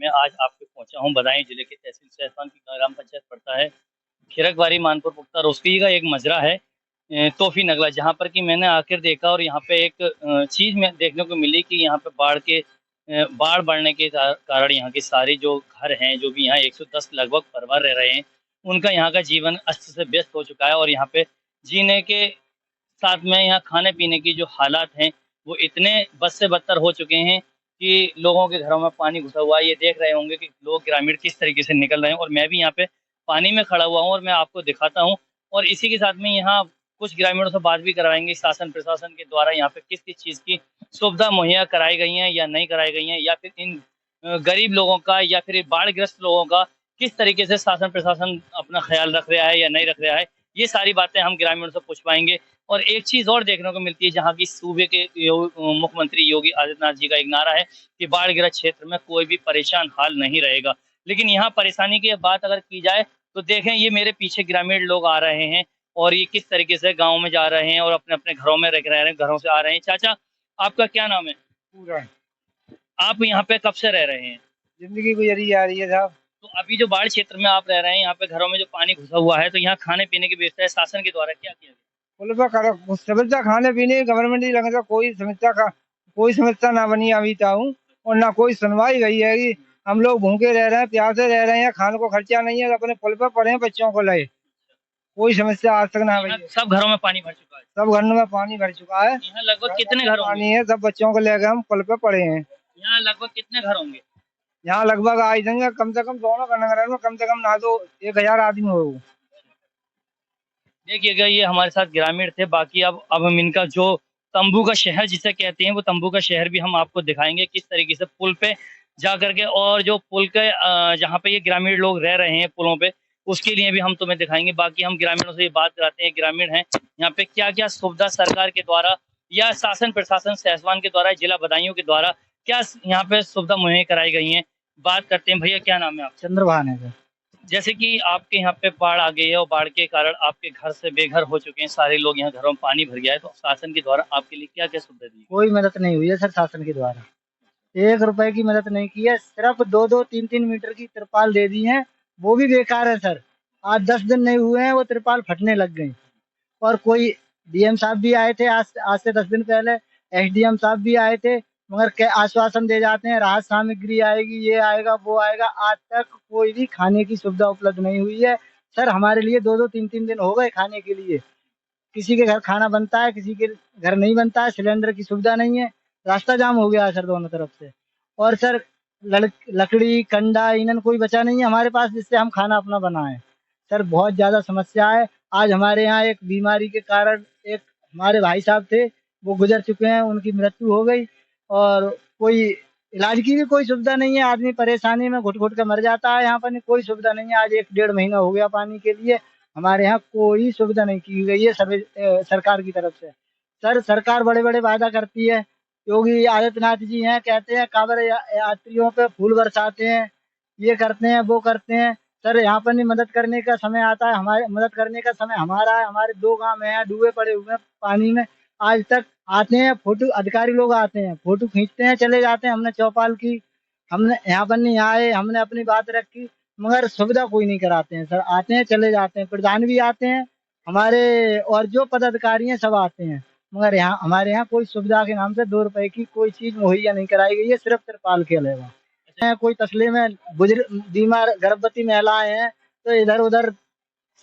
मैं आज आपके पहुंचा हूं बदायूं जिले के तहसील सहसवान की ग्राम पंचायत पड़ता है खिरकवारी मानपुर पुख्ता रोस्की का एक मजरा है तोहफी नगला, जहां पर कि मैंने आकर देखा और यहाँ पे एक चीज में देखने को मिली कि यहाँ पे बाढ़ बढ़ने के कारण यहाँ के सारे जो घर हैं, जो भी यहाँ 110 लगभग परिवार रह रहे हैं, उनका यहाँ का जीवन अस्त से व्यस्त हो चुका है। और यहाँ पे जीने के साथ में यहाँ खाने पीने की जो हालात हैं वो इतने बद से बदतर हो चुके हैं कि लोगों के घरों में पानी घुसा हुआ है। ये देख रहे होंगे कि लोग ग्रामीण किस तरीके से निकल रहे हैं, और मैं भी यहाँ पे पानी में खड़ा हुआ हूँ और मैं आपको दिखाता हूँ। और इसी के साथ में यहाँ कुछ ग्रामीणों से बात भी करवाएंगे शासन प्रशासन के द्वारा यहाँ पे किस किस चीज़ की सुविधा मुहैया कराई गई हैं या नहीं कराई गई हैं, या फिर इन गरीब लोगों का या फिर बाढ़ग्रस्त लोगों का किस तरीके से शासन प्रशासन अपना ख्याल रख रहा है या नहीं रख रहा है। ये सारी बातें हम ग्रामीणों से पूछ पाएंगे। और एक चीज और देखने को मिलती है, जहाँ की सूबे के मुख्यमंत्री योगी आदित्यनाथ जी का एक नारा है कि बाढ़ग्रस्त क्षेत्र में कोई भी परेशान हाल नहीं रहेगा। लेकिन यहाँ परेशानी की बात अगर की जाए तो देखें, ये मेरे पीछे ग्रामीण लोग आ रहे हैं और ये किस तरीके से गाँव में जा रहे हैं और अपने अपने घरों में रह रहे हैं, घरों से आ रहे हैं। चाचा, आपका क्या नाम है? पूरा आप यहाँ पे कब से रह रहे हैं? जिंदगी गुजरी जा रही है साहब। तो अभी जो बाढ़ क्षेत्र में आप रह रहे हैं, यहाँ पे घरों में जो पानी घुसा हुआ है, तो यहाँ खाने पीने की व्यवस्था है, शासन के द्वारा क्या किया गया? पुल पर करो समस्या खाने पीने की गवर्नमेंट ही लगे, कोई समस्या ना बनी अभी तक, और ना कोई सुनवाई गई है कि हम लोग भूखे रह रहे हैं, प्यासे रह रहे हैं, खाने को खर्चा नहीं है, अपने पुल पर पड़े हैं बच्चों को लाए। कोई समस्या आज तक ना यहाँ गई है। सब घरों में पानी भर चुका है। सब घरों में पानी भर चुका है। यहाँ लगभग कितने घर होंगे? पानी है, सब बच्चों को लेकर हम पुल पर पड़े हैं। यहाँ लगभग कितने घर होंगे? यहाँ लगभग आई देंगे कम से कम दोनों का नगर में कम से कम ना तो 1000 आदमी हो। देखिएगा, ये हमारे साथ ग्रामीण थे। बाकी अब हम इनका जो तंबू का शहर जिसे कहते हैं, वो तंबू का शहर भी हम आपको दिखाएंगे किस तरीके से पुल पे जा करके, और जो पुल के जहाँ पे ये ग्रामीण लोग रह रहे हैं पुलों पे, उसके लिए भी हम तुम्हें दिखाएंगे। बाकी हम ग्रामीणों से ये बात कराते हैं, ग्रामीण हैं यहाँ पे, क्या क्या सुविधा सरकार के द्वारा या शासन प्रशासन सहसवान के द्वारा, जिला बदायूं के द्वारा क्या यहाँ पे सुविधा मुहैया कराई गई है। बात करते हैं। भैया, क्या नाम है आप? चंद्रभान है सर। जैसे कि आपके यहाँ पे बाढ़ आ गई है और बाढ़ के कारण आपके घर से बेघर हो चुके हैं सारे लोग, यहाँ घरों में पानी भर गया है, तो शासन के द्वारा आपके लिए क्या क्या सुविधा दी? कोई मदद नहीं हुई है सर शासन के द्वारा। 1 रुपए की मदद नहीं की है। सिर्फ 2-2, 3-3 मीटर की तिरपाल दे दी है, वो भी बेकार है सर। आज 10 दिन नहीं हुए हैं, वो तिरपाल फटने लग गई। और कोई डीएम साहब भी आए थे आज से 10 दिन पहले, एसडीएम साहब भी आए थे, मगर क्या आश्वासन दे जाते हैं राहत सामग्री आएगी, ये आएगा वो आएगा। आज तक कोई भी खाने की सुविधा उपलब्ध नहीं हुई है सर। हमारे लिए 2-2, 3-3 दिन हो गए खाने के लिए। किसी के घर खाना बनता है, किसी के घर नहीं बनता है, सिलेंडर की सुविधा नहीं है। रास्ता जाम हो गया है सर दोनों तरफ से। और सर लकड़ी कंडा ईंधन कोई बचा नहीं है हमारे पास जिससे हम खाना अपना बनाएं। सर बहुत ज्यादा समस्या है। आज हमारे यहाँ एक बीमारी के कारण एक हमारे भाई साहब थे, वो गुजर चुके हैं, उनकी मृत्यु हो गई। और कोई इलाज की भी कोई सुविधा नहीं है। आदमी परेशानी में घुट घुट के मर जाता है। यहाँ पर कोई सुविधा नहीं है। आज 1-1.5 महीना हो गया पानी के लिए। हमारे यहाँ कोई सुविधा नहीं की गई है सरकार की तरफ से। सर सरकार बड़े बड़े वादा करती है। योगी आदित्यनाथ जी हैं, कहते हैं कांवड़ यात्रियों पे फूल बरसाते हैं, ये करते हैं वो करते हैं। सर यहाँ पर नहीं मदद करने का समय आता है, हमारे मदद करने का समय हमारा है। हमारे 2 गांव हैं डूबे पड़े हुए हैं पानी में। आज तक आते हैं फोटो, अधिकारी लोग आते हैं, फोटो खींचते हैं, चले जाते हैं। हमने चौपाल की, हमने यहाँ पर नहीं आए, हमने अपनी बात रखी, मगर सुविधा कोई नहीं कराते हैं सर। आते हैं चले जाते हैं, प्रधान भी आते हैं हमारे, और जो पदाधिकारी हैं सब आते हैं, मगर यहाँ हमारे यहाँ कोई सुविधा के नाम से 2 रुपए की कोई चीज मुहैया नहीं कराई गई है, सिर्फ तिरपाल के अलावा। कोई तसले में बुजुर्ग बीमार गर्भवती महिलाएं हैं तो इधर उधर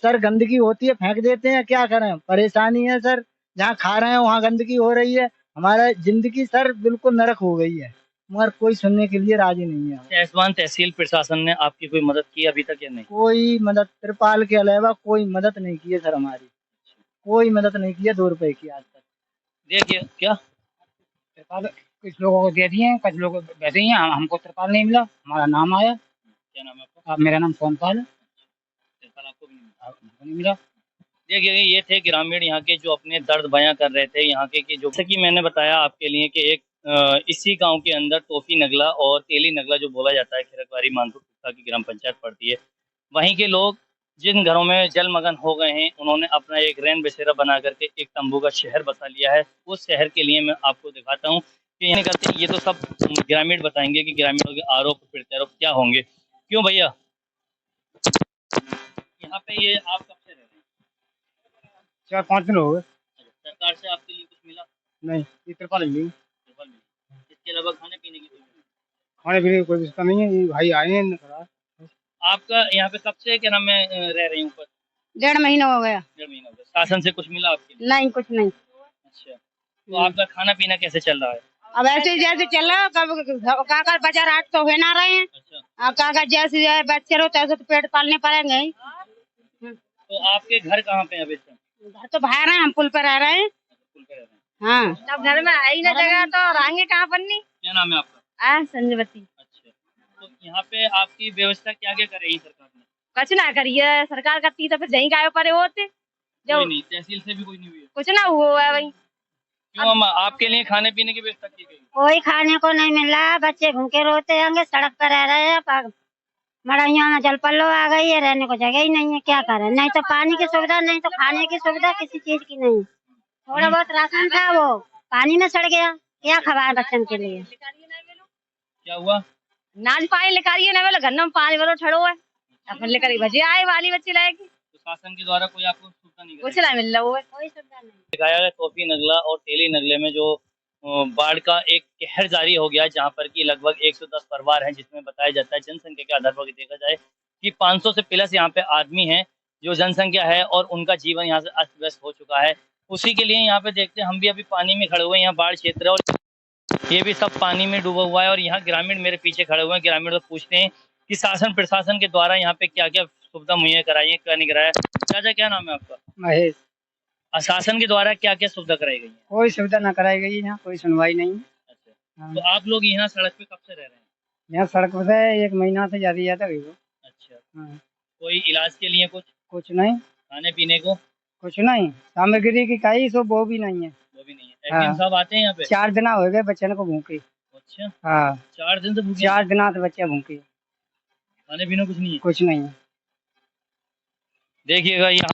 सर गंदगी होती है, फेंक देते हैं। क्या करें, परेशानी है सर। जहाँ खा रहे हैं वहाँ गंदगी हो रही है। हमारा जिंदगी सर बिल्कुल नरक हो गई है, मगर कोई सुनने के लिए राजी नहीं है। सहसवान तहसील प्रशासन ने आपकी कोई मदद की अभी तक या नहीं? कोई मदद तिरपाल के अलावा कोई मदद नहीं की है सर। हमारी कोई मदद नहीं की है 2 रुपए की आज तक। देखिए, क्या तिरपाल कुछ लोगों को दे दिए हैं, कुछ लोग वैसे ही हैं। हमको तिरपाल नहीं मिला। हमारा नाम आया। क्या नाम है आपका? मेरा नाम सोनपाल है। तिरपाल आपको भी नहीं मिला? हमको नहीं मिला। देखिए, ये थे ग्रामीण यहाँ के जो अपने दर्द बयां कर रहे थे यहाँ के, कि जो जैसे कि मैंने बताया आपके लिए कि एक इसी गांव के अंदर तोहफी नगला और तेली नगला जो बोला जाता है, खिरकवारी मानपुर पुख्ता की ग्राम पंचायत पड़ती है, वहीं के लोग जिन घरों में जलमग्न हो गए हैं, उन्होंने अपना एक रैन बसेरा बना करके एक तंबू का शहर बसा लिया है। उस शहर के लिए मैं आपको दिखाता हूँ कि ये करते हैं, ये तो सब ग्रामीण बताएंगे कि ग्रामीणों के आरोप प्रत्यारोप क्या होंगे। क्यों भैया, यहाँ पे ये आप कब से रह रहे हैं? 4-5 दिन हो गए। सरकार से आपके लिए कुछ मिला? नहीं, ये तिरपाल मिली। केवल मिली। इसके अलावा खाने पीने की कोई व्यवस्था? खाने पीने की कोई व्यवस्था नहीं है। ये भाई आए हैं। आपका यहाँ पे कब से क्या नाम है रह रही हूँ ऊपर? 1.5 महीना हो गया। 1.5 महीना हो गया। शासन से कुछ मिला आपके लिए? नहीं, कुछ नहीं। अच्छा, तो आपका खाना पीना कैसे चल रहा है? अब ऐसे ही जैसे चल रहा है, कब काका बाजार आठ तो है ना रहे हैं। अच्छा, अब काका जैसे जैसे बच्चे रहते हैं तो पेट पालने पड़ेंगे ही। तो आपके घर कहाँ पे है अभी से? घर तो बाहर है, हम पुल पर रह रहे हैं। पुल पे रह रहे हैं। हाँ, अब घर में आई ना जगह तो रहेंगे कहाँ पन्नी। क्या नाम है आपका? संजयवती। अच्छा, तो यहाँ पे आपकी व्यवस्था क्या क्या कर रही है सरकार ने? कुछ ना करिए, सरकार करती तो फिर जहीं गाय पड़े होते। कोई नहीं, तहसील से भी कोई नहीं हुई है? कुछ ना हुआ है भाई। क्यों अम्मा, आपके लिए खाने पीने की व्यवस्था की गई? कोई खाने को नहीं मिल रहा, बच्चे भूखे रोते होंगे, सड़क पर रह रहे हैं। मड़ैया में जल पल्लो आ गई है, रहने को जगह ही नहीं है, क्या करें। नहीं तो पानी की सुविधा, नहीं तो खाने की सुविधा, किसी चीज की नहीं। थोड़ा बहुत राशन था वो पानी में सड़ गया, क्या खबर बच्चन के लिए। क्या हुआ? नाज पानी लिखाइए ना, बोले घर में पानी भरो ठड़ो है, अपन लेकर भजी आए वाली बच्ची लाएगी। तो शासन के द्वारा कोई आपको सुविधा नहीं कुछ नहीं मिल रहा है, कोई सुविधा नहीं। दिखाया गया टोफी नगला और टेली नगले में जो बाढ़ का एक कहर जारी हो गया, जहां पर कि लगभग 110 परिवार हैं, जिसमें बताया जाता है जनसंख्या के आधार पर देखा जाए कि 500 से प्लस यहाँ पे आदमी हैं जो जनसंख्या है, और उनका जीवन यहाँ से अस्त व्यस्त हो चुका है। उसी के लिए यहाँ पे देखते हैं, हम भी अभी पानी में खड़े हुए हैं, यहाँ बाढ़ क्षेत्र है और ये भी सब पानी में डूबा हुआ है। और यहाँ ग्रामीण मेरे पीछे खड़े हुए हैं, ग्रामीण तो पूछते हैं कि शासन प्रशासन के द्वारा यहाँ पे क्या क्या सुविधा मुहैया कराई है, क्या नहीं कराया। चाचा, क्या नाम है आपका? महेश। शासन के द्वारा क्या क्या सुविधा कराई गई है? कोई सुविधा ना कराई गई, यहाँ कोई सुनवाई नहीं। अच्छा, हाँ। तो आप लोग यहाँ सड़क पे कब से रह रहे हैं? यहाँ सड़क से 1 महीना से ज्यादा गई वो। अच्छा, हाँ। कोई इलाज के लिए कुछ नहीं, खाने पीने को? कुछ नहीं, सामग्री की कहीं सो वो भी नहीं है। वो भी नहीं है। एसडीएम साहब आते हैं यहाँ पे? 4 दिन हो गए बच्चे को भूखे। अच्छा, हाँ, 4 दिन से भूखे? 4 दिन से बच्चे भूखे, खाने पीने कुछ नहीं है? कुछ नहीं है। देखिएगा यहाँ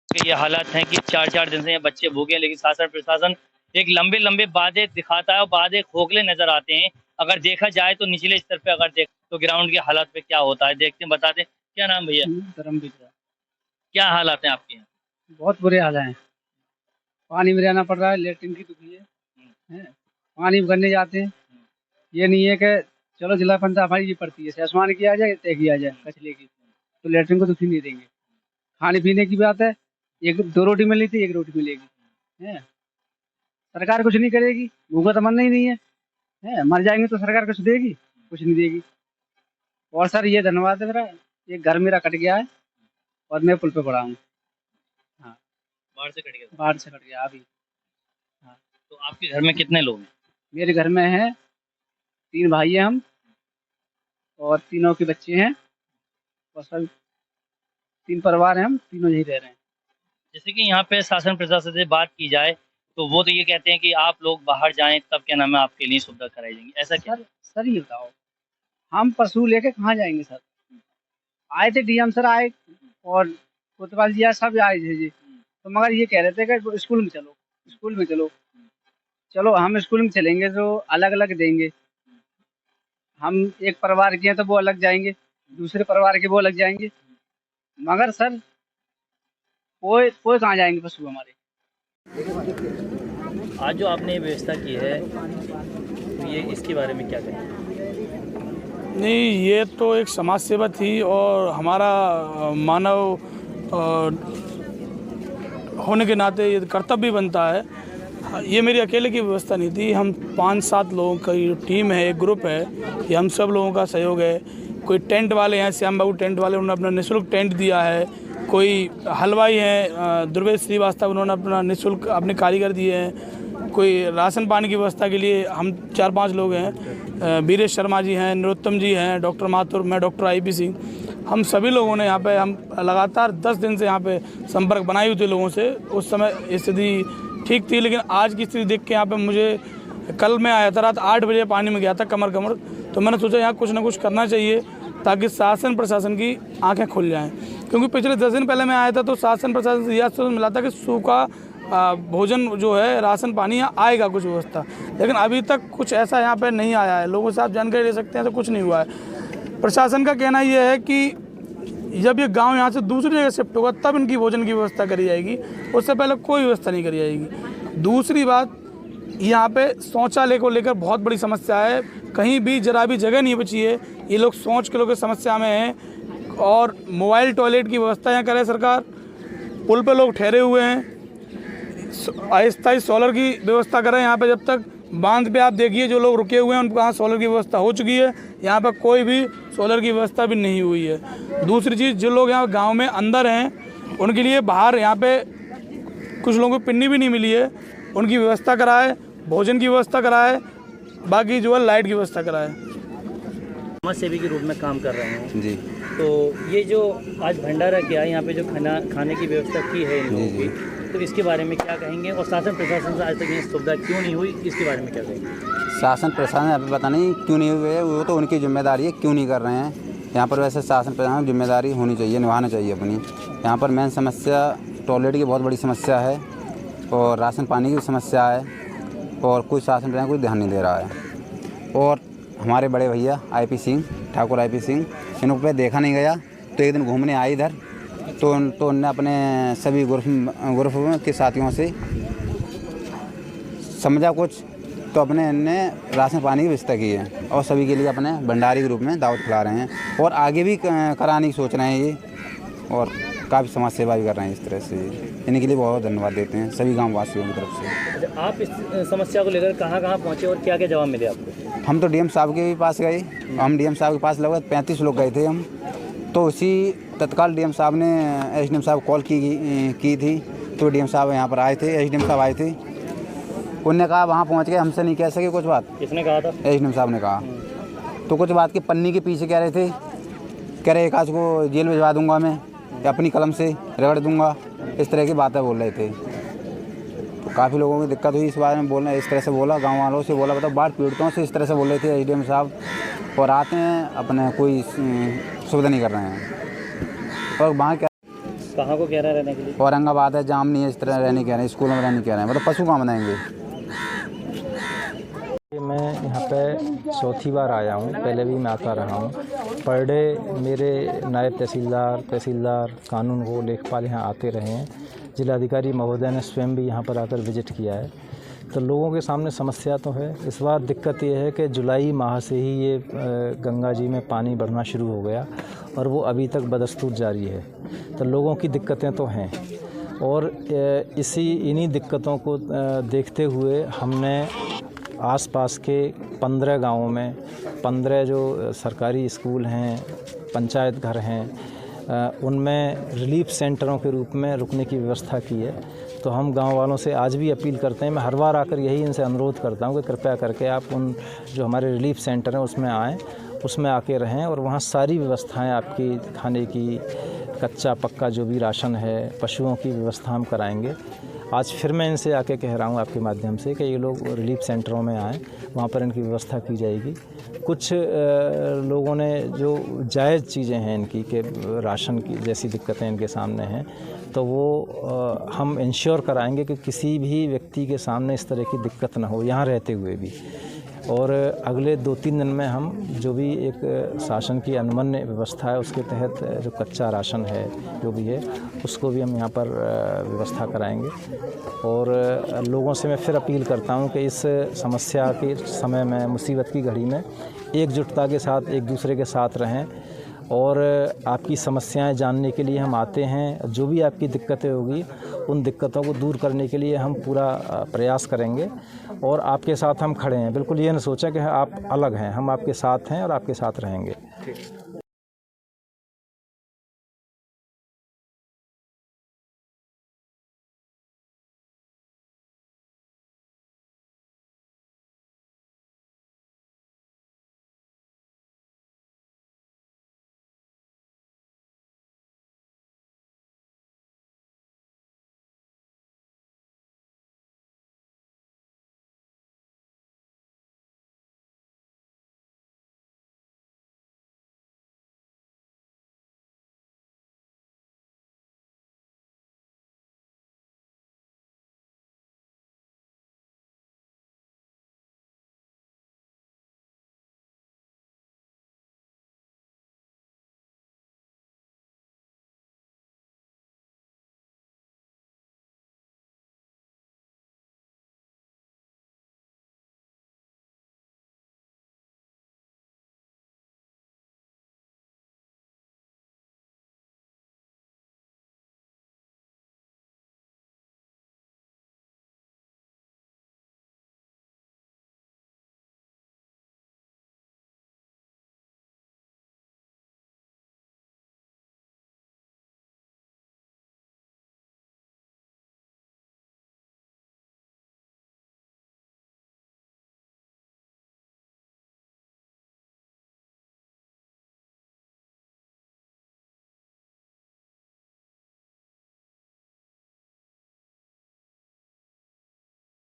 के ये हालात हैं कि 4-4 दिन से ये बच्चे भूखे हैं, लेकिन शासन प्रशासन एक लंबे लंबे वादे दिखाता है और वादे खोखले नजर आते हैं। अगर देखा जाए तो निचले स्तर पे अगर देख तो ग्राउंड के हालात पे क्या होता है, देखते हैं, बताते हैं। क्या नाम भैया? धर्मवीर। क्या हालात हैं आपके यहाँ? बहुत बुरे हाल हैं, पानी में रहना पड़ रहा है, लेटरिन की दुखी है, पानी भरने जाते हैं। ये नहीं है कि चलो जिला पंचायत हमारी ये पड़ती है, आसमान की आ जाए, तय की आ जाए कचले की, तो लेटरिन को दुखी नहीं देंगे। खाने पीने की बात है, 1-2 रोटी मिलनी थी, 1 रोटी मिलेगी है। सरकार कुछ नहीं करेगी, भूखा तो मरना ही नहीं है, मर जाएंगे तो सरकार कुछ देगी? कुछ नहीं देगी। और सर ये धन्यवाद है मेरा, एक घर मेरा कट गया है और मैं पुल पे पड़ा हूँ। हाँ, बाढ़ से कट गया? बाढ़ से कट गया अभी। हाँ। तो आपके घर में कितने लोग हैं? मेरे घर में है 3 भाई हैं हम, और तीनों के बच्चे हैं, और सब 3 परिवार हैं, हम तीनों यही रह रहे हैं। जैसे कि यहाँ पे शासन प्रशासन से बात की जाए तो वो तो ये कहते हैं कि आप लोग बाहर जाएं तब क्या नाम है आपके लिए सुविधा कराई जाएंगी, ऐसा क्या? सर ये बताओ, हम पशु लेके कहाँ जाएंगे सर? आए थे डीएम सर आए और कोतवाल जी सब आए थे जी, तो मगर ये कह रहे थे कि स्कूल में चलो, स्कूल में चलो। चलो हम स्कूल में चलेंगे तो अलग अलग देंगे, हम एक परिवार के हैं तो वो अलग जाएंगे, दूसरे परिवार के वो अलग जाएंगे, मगर सर कोई कहाँ जाएंगे पशु हमारे। आज जो आपने ये व्यवस्था की है तो ये इसके बारे में क्या कहें? नहीं, ये तो एक समाज सेवा थी और हमारा मानव होने के नाते ये कर्तव्य बनता है। ये मेरी अकेले की व्यवस्था नहीं थी, हम 5-7 लोगों की टीम है, एक ग्रुप है, ये हम सब लोगों का सहयोग है। कोई टेंट वाले हैं, श्याम बाबू टेंट वाले, उन्होंने अपना निःशुल्क टेंट दिया है। कोई हलवाई हैं ध्रुवेश श्रीवास्तव, उन्होंने अपना निःशुल्क अपने कारीगर दिए हैं। कोई राशन पानी की व्यवस्था के लिए हम 4-5 लोग हैं, वीरेश शर्मा जी हैं, नरोत्तम जी हैं, डॉक्टर माथुर, मैं डॉक्टर IP सिंह, हम सभी लोगों ने यहाँ पे हम लगातार 10 दिन से यहाँ पे संपर्क बनाए हुए थे लोगों से। उस समय स्थिति ठीक थी, लेकिन आज की स्थिति देख के यहाँ पे मुझे, कल मैं आया था रात 8 बजे पानी में गया था कमर, तो मैंने सोचा यहाँ कुछ ना कुछ करना चाहिए ताकि शासन प्रशासन की आंखें खुल जाएं। क्योंकि पिछले 10 दिन पहले मैं आया था तो शासन प्रशासन से यह आश्वासन मिला था कि सूखा भोजन जो है राशन पानी यहाँ आएगा कुछ व्यवस्था, लेकिन अभी तक कुछ ऐसा यहाँ पे नहीं आया है। लोगों से आप जानकारी ले सकते हैं, तो कुछ नहीं हुआ है। प्रशासन का कहना ये है कि जब ये गांव यहाँ से दूसरी जगह शिफ्ट होगा तब इनकी भोजन की व्यवस्था करी जाएगी, उससे पहले कोई व्यवस्था नहीं करी जाएगी। दूसरी बात, यहाँ पे शौचालय को लेकर बहुत बड़ी समस्या है, कहीं भी जरा भी जगह नहीं बची है। ये लोग शौच के लोग की समस्या में हैं और मोबाइल टॉयलेट की व्यवस्था यहाँ करे सरकार। पुल पे लोग ठहरे हुए हैं, अस्थायी सोलर की व्यवस्था करें यहाँ पे। जब तक बांध पे आप देखिए जो लोग रुके हुए हैं उनको यहाँ सोलर की व्यवस्था हो चुकी है, यहाँ पर कोई भी सोलर की व्यवस्था भी नहीं हुई है। दूसरी चीज़, जो लोग यहाँ गांव में अंदर हैं उनके लिए बाहर यहाँ पे कुछ लोगों को पिन्नी भी नहीं मिली है, उनकी व्यवस्था कराए, भोजन की व्यवस्था कराए, बाकी जो है लाइट की व्यवस्था कराए। समाज सेवी के रूप में काम कर रहे हैं जी। तो ये जो आज भंडारा किया यहाँ पे जो खाने की व्यवस्था की है इन लोगों की, तो इसके बारे में क्या कहेंगे? और शासन प्रशासन से आज तक ये सुविधा क्यों नहीं हुई, इसके बारे में क्या कहेंगे? शासन प्रशासन अभी पता नहीं क्यों नहीं हुए, वो तो उनकी जिम्मेदारी है, क्यों नहीं कर रहे हैं। यहाँ पर वैसे शासन प्रशासन की जिम्मेदारी होनी चाहिए, निभाना चाहिए अपनी। यहाँ पर मेन समस्या टॉयलेट की बहुत बड़ी समस्या है और राशन पानी की समस्या है, और कोई शासन प्रशासन कोई ध्यान नहीं दे रहा है। और हमारे बड़े भैया IP सिंह, ठाकुर IP सिंह, इनको पे देखा नहीं गया, तो एक दिन घूमने आए इधर, तो उनने अपने सभी ग्रुप के साथियों से समझा कुछ, तो अपने ने राशन पानी की व्यवस्था की है और सभी के लिए अपने भंडारी के रूप में दावत खिला रहे हैं, और आगे भी कराने की सोच रहे हैं ये, और काफ़ी समाज सेवा भी कर रहे हैं इस तरह से। इनके लिए बहुत धन्यवाद देते हैं सभी गाँव वासियों की तरफ से। आप इस समस्या को लेकर कहाँ पहुँचे और क्या क्या जवाब मिले आपको? हम तो DM साहब के पास गए, हम DM साहब के पास लगभग 35 लोग गए थे हम, तो उसी तत्काल DM साहब ने SDM साहब कॉल की थी, तो DM साहब यहाँ पर आए थे, SDM साहब आए थे, उनने कहा वहाँ पहुँच गए, हमसे नहीं कह सके कुछ बात। किसने कहा था? SDM साहब ने कहा। तो कुछ बात की पन्नी के पीछे कह रहे थे, कह रहे एक आज को जेल भिजवा दूंगा मैं, या अपनी कलम से रगड़ दूंगा, इस तरह की बातें बोल रहे थे। तो काफ़ी लोगों की दिक्कत हुई इस बारे में, बोलना इस तरह से बोला, गाँव वालों से बोला, बताओ बाढ़ पीड़ितों से इस तरह से बोल रहे थे SDM साहब, और आते हैं अपने कोई सुविधा नहीं कर रहे हैं। और वहाँ क्या कहाँ को कह रहे हैं रहने के लिए? औरंगाबाद है, जाम नहीं है, इस तरह रहने कह रहे हैं, स्कूलों में रहने कह रहे हैं, मतलब पशु कहाँ बनाएंगे। मैं यहाँ पे चौथी बार आया हूँ, पहले भी मैं आता रहा हूँ। पर डे मेरे नायब तहसीलदार, कानून को लेखपाल यहाँ आते रहे हैं। जिलाधिकारी महोदय ने स्वयं भी यहाँ पर आकर विजिट किया है। तो लोगों के सामने समस्या तो है। इस बार दिक्कत ये है कि जुलाई माह से ही ये गंगा जी में पानी बढ़ना शुरू हो गया और वो अभी तक बदस्तूर जारी है। तो लोगों की दिक्कतें तो हैं, और इन्हीं दिक्कतों को देखते हुए हमने आसपास के 15 गांवों में 15 जो सरकारी स्कूल हैं, पंचायत घर हैं, उनमें रिलीफ सेंटरों के रूप में रुकने की व्यवस्था की है। तो हम गांव वालों से आज भी अपील करते हैं, मैं हर बार आकर यही इनसे अनुरोध करता हूं कि कृपया करके आप उन जो हमारे रिलीफ सेंटर हैं उसमें आएँ, उसमें आके रहें, और वहाँ सारी व्यवस्थाएं आपकी खाने की, कच्चा पक्का जो भी राशन है, पशुओं की व्यवस्था हम कराएंगे। आज फिर मैं इनसे आके कह रहा हूँ आपके माध्यम से कि ये लोग रिलीफ सेंटरों में आएँ, वहाँ पर इनकी व्यवस्था की जाएगी। कुछ लोगों ने जो जायज़ चीज़ें हैं इनकी कि राशन की जैसी दिक्कतें इनके सामने हैं, तो वो हम इंश्योर कराएंगे कि किसी भी व्यक्ति के सामने इस तरह की दिक्कत ना हो यहाँ रहते हुए भी। और अगले 2-3 दिन में हम जो भी एक शासन की अनुमन्य व्यवस्था है उसके तहत जो कच्चा राशन है जो भी है उसको भी हम यहाँ पर व्यवस्था कराएंगे। और लोगों से मैं फिर अपील करता हूँ कि इस समस्या के समय में, मुसीबत की घड़ी में एकजुटता के साथ एक दूसरे के साथ रहें, और आपकी समस्याएं जानने के लिए हम आते हैं। जो भी आपकी दिक्कतें होगी उन दिक्कतों को दूर करने के लिए हम पूरा प्रयास करेंगे, और आपके साथ हम खड़े हैं। बिल्कुल ये न सोचा कि आप अलग हैं, हम आपके साथ हैं और आपके साथ रहेंगे।